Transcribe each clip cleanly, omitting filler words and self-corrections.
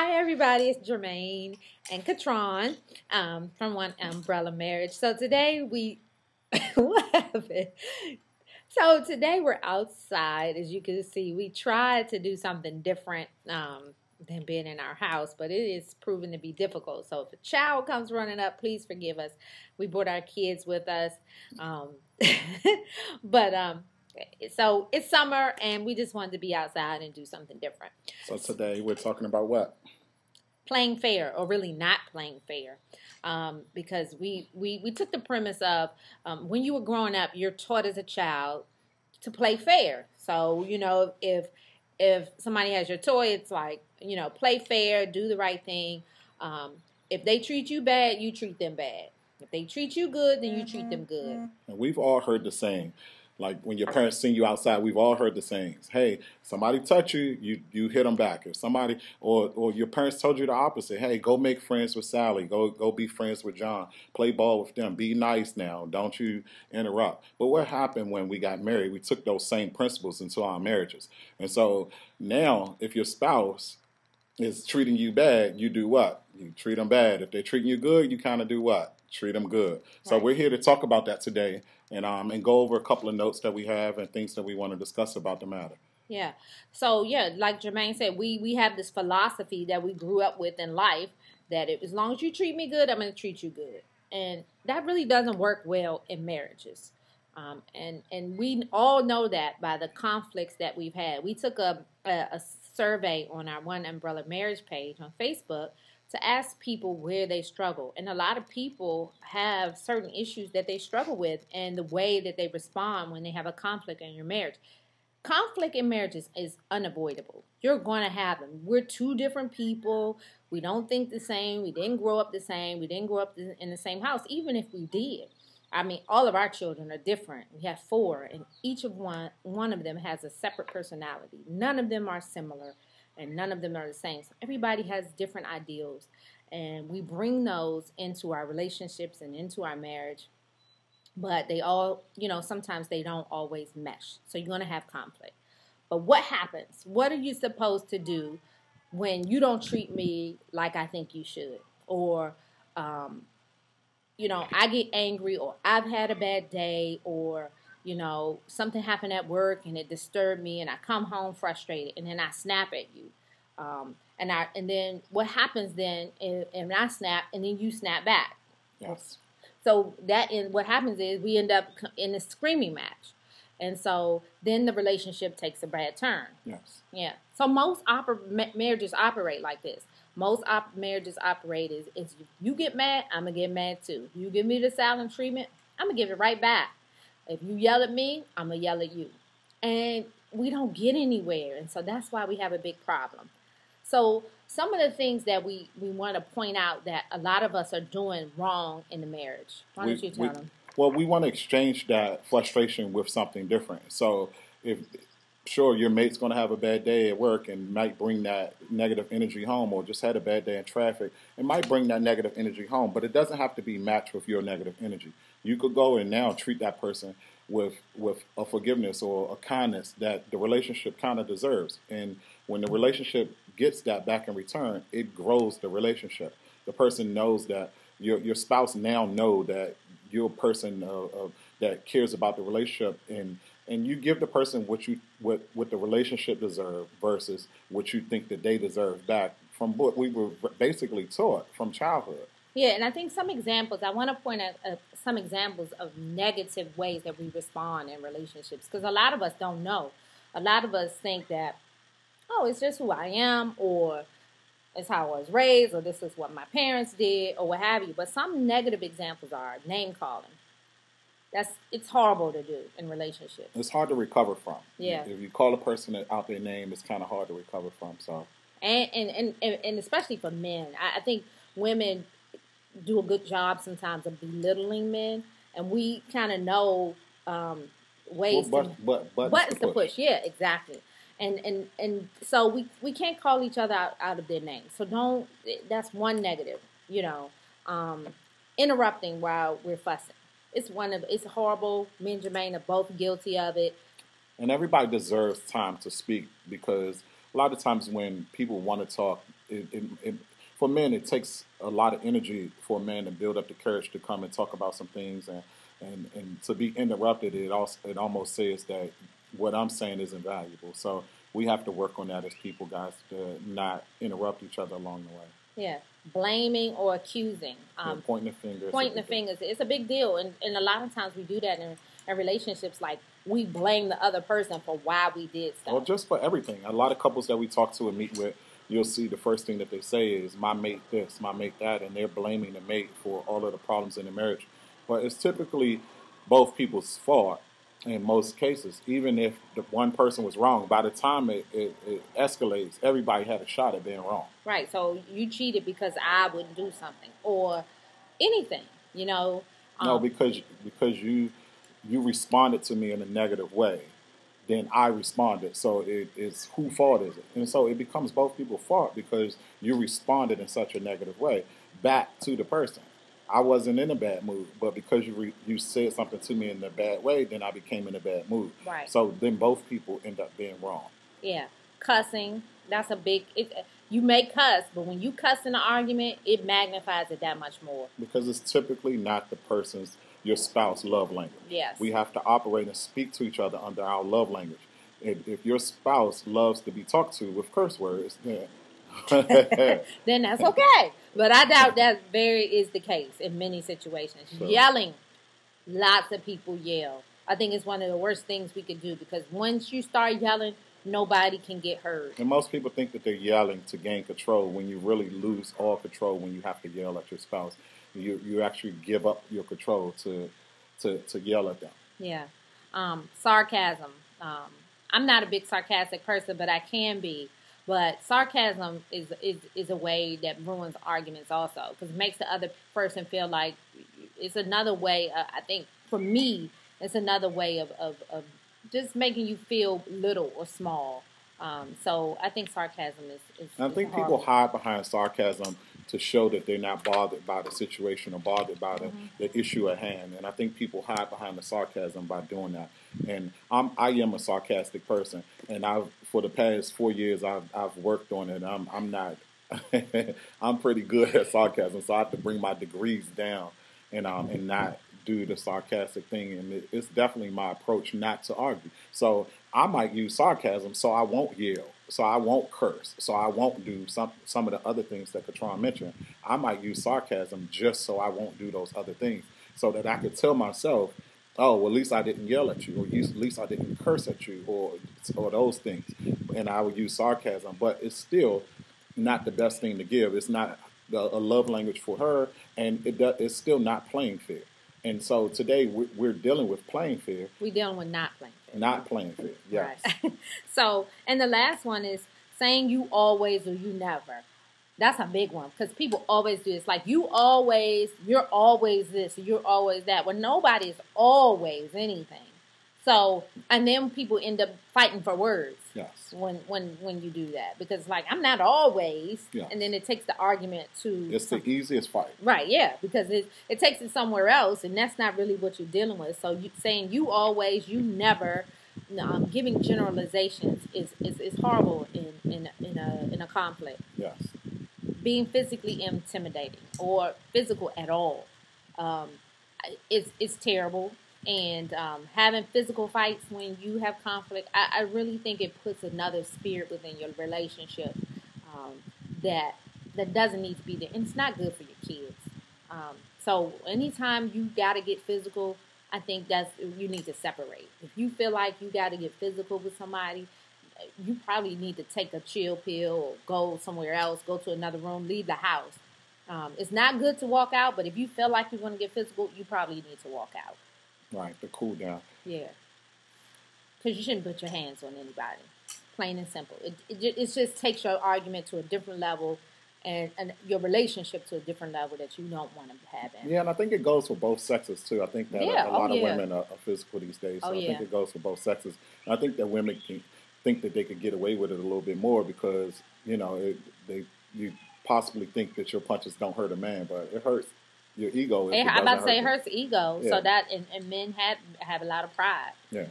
Hi, everybody. It's Jermaine and Katron from One Umbrella Marriage. So today what happened? So today we're outside. As you can see, we tried to do something different than being in our house, but it is proven to be difficult. So if a child comes running up, please forgive us. We brought our kids with us. Um, but so it's summer, and we just wanted to be outside and do something different. So today we're talking about what? Playing fair, or really not playing fair, because we took the premise of when you were growing up, you're taught as a child to play fair. So if somebody has your toy, it's like play fair, do the right thing. If they treat you bad, you treat them bad. If they treat you good, then you treat them good. And we've all heard the saying. Like when your parents send you outside, we've all heard the sayings. Hey, somebody touch you, you hit them back. If somebody or your parents told you the opposite, hey, go make friends with Sally, go be friends with John, play ball with them, be nice now, don't you interrupt. But what happened when we got married? We took those same principles into our marriages. And so now if your spouse is treating you bad, you do what? You treat them bad. If they're treating you good, you kind of do what? Treat them good. Right. So we're here to talk about that today and go over a couple of notes that we have and things that we want to discuss about the matter. Yeah. So, like Jermaine said, we have this philosophy that we grew up with in life that as long as you treat me good, I'm going to treat you good. And that really doesn't work well in marriages. And we all know that by the conflicts that we've had. We took a survey on our One Umbrella Marriage page on Facebook to ask people where they struggle. And a lot of people have certain issues that they struggle with and the way that they respond when they have a conflict in your marriage. Conflict in marriages is unavoidable. You're going to have them. We're two different people. We don't think the same. We didn't grow up the same. We didn't grow up in the same house, even if we did. I mean, all of our children are different. We have 4, and each of one of them has a separate personality. None of them are similar. And none of them are the same. So everybody has different ideals. And we bring those into our relationships and into our marriage. But they all, sometimes they don't always mesh. So you're going to have conflict. But what happens? What are you supposed to do when you don't treat me like I think you should? Or, I get angry, or I've had a bad day, or something happened at work and it disturbed me, and I come home frustrated, and then I snap at you. And then what happens then is, and I snap, and then you snap back. Yes. So what happens is we end up in a screaming match. And so then the relationship takes a bad turn. Yes. Yeah. So most marriages operate like this. Most marriages operate is you get mad, I'm going to get mad too. You give me the silent treatment, I'm going to give it right back. If you yell at me, I'm going to yell at you. And we don't get anywhere. And so that's why we have a big problem. So some of the things that we want to point out that a lot of us are doing wrong in the marriage. Why don't you tell them? Well, we want to exchange that frustration with something different. So sure, your mate's going to have a bad day at work and might bring that negative energy home, or just had a bad day in traffic and might bring that negative energy home, but it doesn't have to be matched with your negative energy. You could go and now treat that person with a forgiveness or a kindness that the relationship kind of deserves. And when the relationship gets that back in return, it grows the relationship. The person knows that your spouse now know that you're a person that cares about the relationship, and you give the person what the relationship deserves versus what you think that they deserve back from what we were basically taught from childhood. Yeah, and I think some examples, I want to point out some examples of negative ways that we respond in relationships, because a lot of us don't know. A lot of us think that, it's just who I am, or it's how I was raised, or this is what my parents did, or what have you. But some negative examples are name calling. It's horrible to do in relationships. It's hard to recover from. Yeah. If you call a person out their name, it's kind of hard to recover from. So. And especially for men, I think women do a good job sometimes of belittling men, and we kind of know ways buttons to push. Yeah, exactly. And so we can't call each other out of their names. So that's one negative, interrupting while we're fussing. It's horrible. Me and Jermaine are both guilty of it. And everybody deserves time to speak, because a lot of times when people want to talk, for men, it takes a lot of energy for a man to build up the courage to come and talk about some things, and to be interrupted, it almost says that what I'm saying is invaluable. So we have to work on that as people, guys, to not interrupt each other along the way. Yeah, blaming or accusing. Pointing the fingers. Pointing the fingers. It's a big deal, and a lot of times we do that in relationships. Like, we blame the other person for why we did stuff. Well, just for everything. A lot of couples that we talk to and meet with, you'll see the first thing that they say is, my mate this, my mate that, and they're blaming the mate for all of the problems in the marriage. But it's typically both people's fault in most cases. Even if the one person was wrong, by the time it escalates, everybody had a shot at being wrong. Right, so you cheated because I wouldn't do something, or anything, you know. No, because you responded to me in a negative way, then I responded. So it's whose fault is it? And so it becomes both people's fault because you responded in such a negative way back to the person. I wasn't in a bad mood, but because you said something to me in a bad way, then I became in a bad mood. Right. So then both people end up being wrong. Yeah. Cussing, that's a big... You may cuss, but when you cuss in an argument, it magnifies it that much more. Because it's typically not your spouse love language. Yes. We have to operate and speak to each other under our love language. If your spouse loves to be talked to with curse words, then that's okay. But I doubt that is the case in many situations. Sure. Yelling, lots of people yell. I think it's one of the worst things we could do, because once you start yelling, nobody can get heard. And most people think that they're yelling to gain control when you really lose all control when you have to yell at your spouse. You actually give up your control to yell at them. Yeah. Sarcasm. I'm not a big sarcastic person, but I can be. But sarcasm is a way that ruins arguments also, because it makes the other person feel like it's another way. I think for me, it's another way of just making you feel little or small. So I think sarcasm is I think people hide behind sarcasm to show that they're not bothered by the situation or bothered by the issue at hand. And I think people hide behind the sarcasm by doing that. And I am a sarcastic person, and for the past 4 years I've worked on it. I'm not I'm pretty good at sarcasm, so I have to bring my degrees down and not do the sarcastic thing. And it's definitely my approach not to argue. So I might use sarcasm so I won't yell, so I won't curse, so I won't do some of the other things that Katron mentioned. I might use sarcasm just so I won't do those other things, so that I could tell myself, oh, well, at least I didn't yell at you, or at least I didn't curse at you, or those things. And I would use sarcasm, but it's still not the best thing to give. It's not a love language for her, and it's still not playing fair. And so today we're dealing with playing fair. We're dealing with not playing fair. Not playing fair, yes. Right. So, and the last one is saying you always or you never. That's a big one, because people always do this. Like, you're always this, or you're always that. Well, nobody is always anything. So, and then people end up fighting for words. Yes. When you do that, because like, I'm not always, yes. And then it takes the argument to. It's the easiest fight. Right. Yeah, because it takes it somewhere else, and that's not really what you're dealing with. So saying you always, you never, giving generalizations is horrible in a conflict. Yes. Being physically intimidating or physical at all, it's terrible. And having physical fights when you have conflict, I really think it puts another spirit within your relationship that doesn't need to be there. And it's not good for your kids. So anytime you got to get physical, I think you need to separate. If you feel like you got to get physical with somebody, you probably need to take a chill pill or go somewhere else, go to another room, leave the house. It's not good to walk out, but if you feel like you're going to get physical, you probably need to walk out. Right, to cool down. Yeah. Because you shouldn't put your hands on anybody. Plain and simple. It just takes your argument to a different level and your relationship to a different level that you don't want to have in. Yeah, and I think it goes for both sexes, too. I think that a lot of women are physical these days. So I think it goes for both sexes. And I think that women can think that they could get away with it a little bit more because, you possibly think that your punches don't hurt a man, but it hurts your ego. I'm about to say it hurts the ego. Yeah. So that, and men have a lot of pride. Yeah.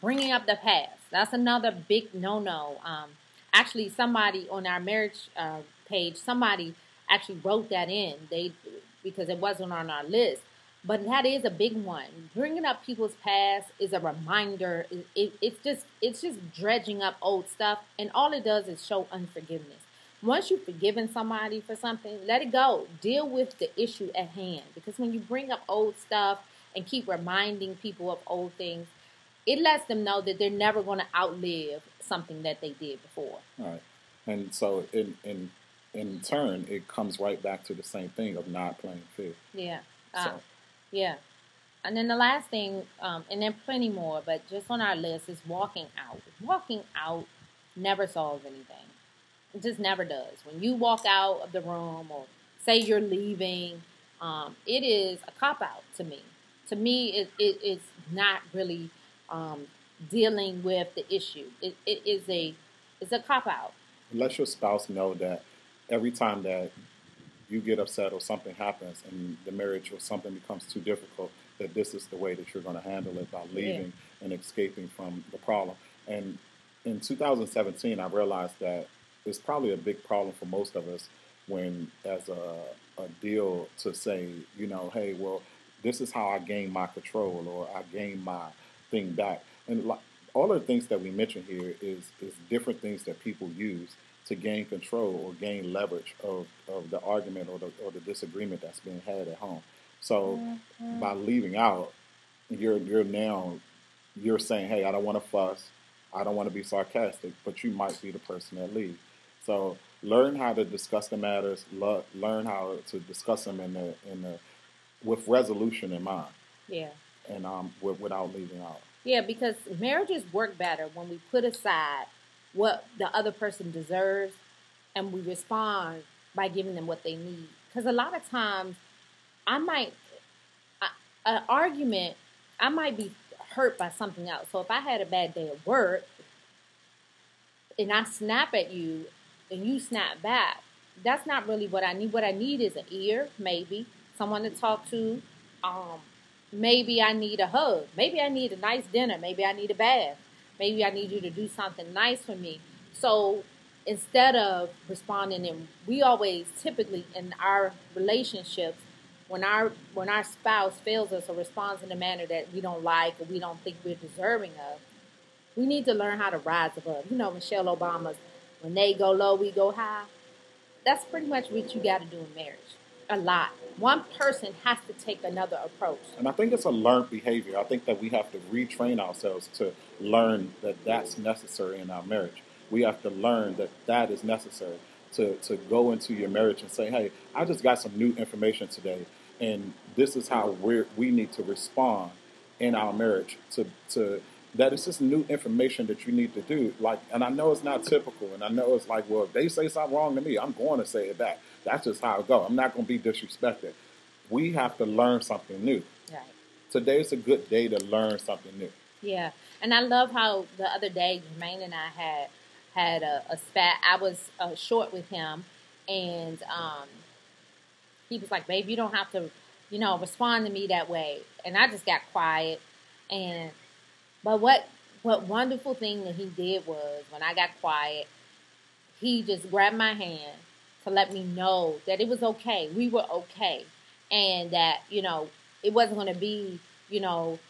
Bringing up the past. That's another big no-no. Actually, somebody on our marriage page, somebody actually wrote that in. Because it wasn't on our list. But that is a big one. Bringing up people's past is a reminder. It's just dredging up old stuff, and all it does is show unforgiveness. Once you've forgiven somebody for something, let it go. Deal with the issue at hand. Because when you bring up old stuff and keep reminding people of old things, it lets them know that they're never going to outlive something that they did before. All right. And so in turn, it comes right back to the same thing of not playing fair. Yeah. Yeah. And then the last thing, and then plenty more, but just on our list is walking out. Walking out never solves anything. It just never does. When you walk out of the room or say you're leaving, it is a cop-out to me. To me, it's not really dealing with the issue. It's a cop-out. Let your spouse know that every time that you get upset or something happens and the marriage or something becomes too difficult, that this is the way that you're going to handle it by leaving and escaping from the problem. And in 2017, I realized that it's probably a big problem for most of us when, as a deal to say, you know, hey, well, this is how I gain my control or I gain my thing back. And all of the things that we mentioned here is different things that people use to gain control or gain leverage of the argument or the disagreement that's being had at home. So by leaving out, you're saying, hey, I don't want to fuss, I don't want to be sarcastic, but you might be the person that leaves. So learn how to discuss the matters, learn how to discuss them with resolution in mind. Yeah. And without leaving out. Yeah, because marriages work better when we put aside what the other person deserves and we respond by giving them what they need. Because a lot of times, an argument, I might be hurt by something else. So if I had a bad day at work and I snap at you and you snap back, that's not really what I need. What I need is an ear, maybe, someone to talk to. Maybe I need a hug. Maybe I need a nice dinner. Maybe I need a bath. Maybe I need you to do something nice for me. So instead of responding, and we always typically in our relationships, when our spouse fails us or responds in a manner that we don't like or we don't think we're deserving of, we need to learn how to rise above. You know, Michelle Obama's, when they go low, we go high. That's pretty much what you got to do in marriage. A lot. One person has to take another approach. And I think it's a learned behavior. I think that we have to retrain ourselves to learn that that's necessary in our marriage. We have to learn that that is necessary to go into your marriage and say, hey, I just got some new information today, and this is how we need to respond in our marriage to that it's just new information that you need to do. And I know it's not typical, and I know it's like, well, if they say something wrong to me, I'm going to say it back. That's just how it goes. I'm not going to be disrespected. We have to learn something new. Right. Today's a good day to learn something new. Yeah, and I love how the other day Jermaine and I had a spat. I was short with him, and he was like, "Babe, you don't have to, respond to me that way." And I just got quiet. But what wonderful thing that he did was when I got quiet, he just grabbed my hand to let me know that it was okay. We were okay. And that, it wasn't going to be,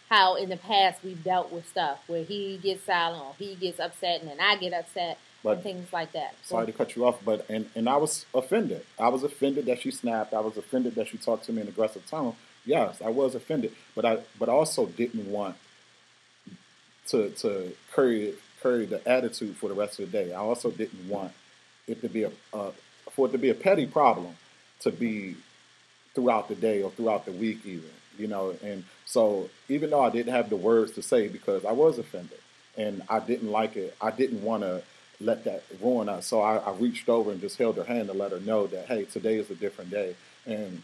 how in the past we've dealt with stuff where he gets silent or he gets upset and then I get upset and things like that. Sorry to cut you off, but and I was offended. I was offended that she snapped. I was offended that she talked to me in an aggressive tone. Yes, I was offended. But I also didn't want to curry the attitude for the rest of the day. I also didn't want it to be for it to be a petty problem to be throughout the day or throughout the week even, And so even though I didn't have the words to say because I was offended and I didn't like it, I didn't want to let that ruin us. So I reached over and just held her hand to let her know that, hey, today is a different day and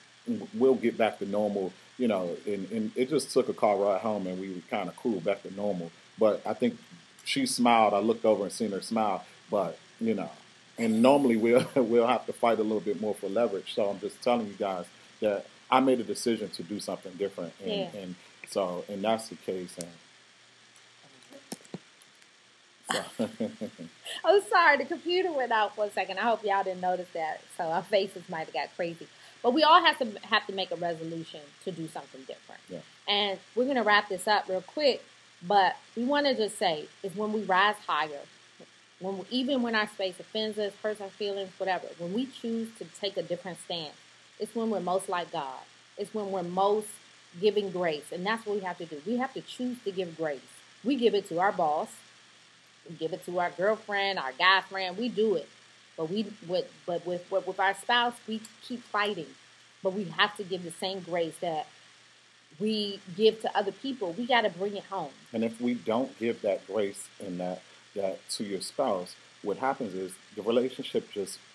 we'll get back to normal, and it just took a car ride home and we were kind of cool back to normal. But I think she smiled. I looked over and seen her smile, but, and normally we'll have to fight a little bit more for leverage. So I'm just telling you guys that I made a decision to do something different, and that's the case. And So. I'm sorry, the computer went out for a second. I hope y'all didn't notice that. So our faces might have got crazy. But we all have to make a resolution to do something different. Yeah. And we're going to wrap this up real quick. But we want to just say, is when we rise higher, even when our space offends us, hurts our feelings, whatever, when we choose to take a different stance, it's when we're most like God. It's when we're most giving grace. And that's what we have to do. We have to choose to give grace. We give it to our boss. We give it to our girlfriend, our guy friend. We do it. But with our spouse, we keep fighting. But we have to give the same grace that we give to other people. We got to bring it home. And if we don't give that grace and that to your spouse, what happens is the relationship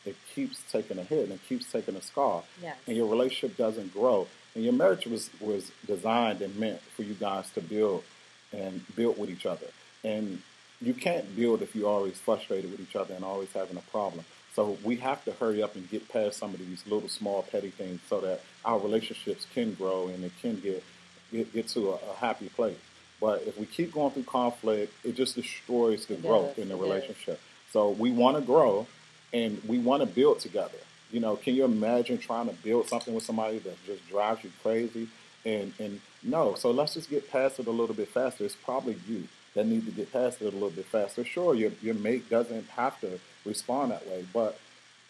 it keeps taking a hit and it keeps taking a scar. Yes. And your relationship doesn't grow. And your marriage was designed and meant for you guys to build with each other. And you can't build if you're always frustrated with each other and always having a problem. So we have to hurry up and get past some of these little small petty things so that our relationships can grow and it can get to a happy place. But if we keep going through conflict, it just destroys the growth in the relationship. So we want to grow and we want to build together. You know, can you imagine trying to build something with somebody that just drives you crazy? And no, so let's just get past it a little bit faster. It's probably you that need to get past it a little bit faster. Sure, your mate doesn't have to respond that way, but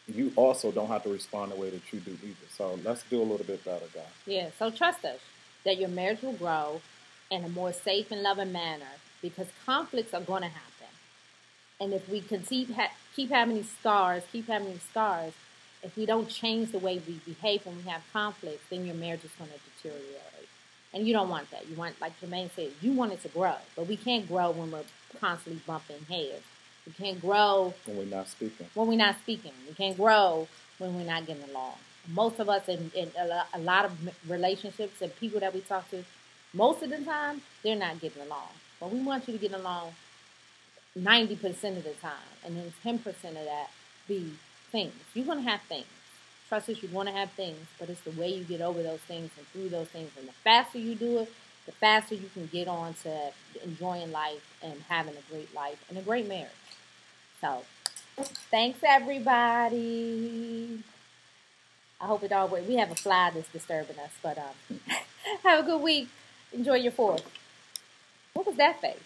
you also don't have to respond the way that you do either. So let's do a little bit better, guys. Yeah, so trust us that your marriage will grow in a more safe and loving manner because conflicts are going to happen. And if we keep having these scars, if we don't change the way we behave when we have conflicts, then your marriage is going to deteriorate. And you don't want that. You want, like Jermaine said, you want it to grow. But we can't grow when we're constantly bumping heads. We can't grow when we're not speaking. We can't grow when we're not getting along. Most of us in a lot of relationships and people that we talk to, most of the time, they're not getting along. But we want you to get along 90% of the time. And then 10% of that be things. You're going to have things. Trust us, you're going to have things. But it's the way you get over those things and through those things. And the faster you do it, the faster you can get on to enjoying life and having a great life and a great marriage. So, thanks everybody. I hope it all works. We have a fly that's disturbing us, but have a good week. Enjoy your 4th. What was that face?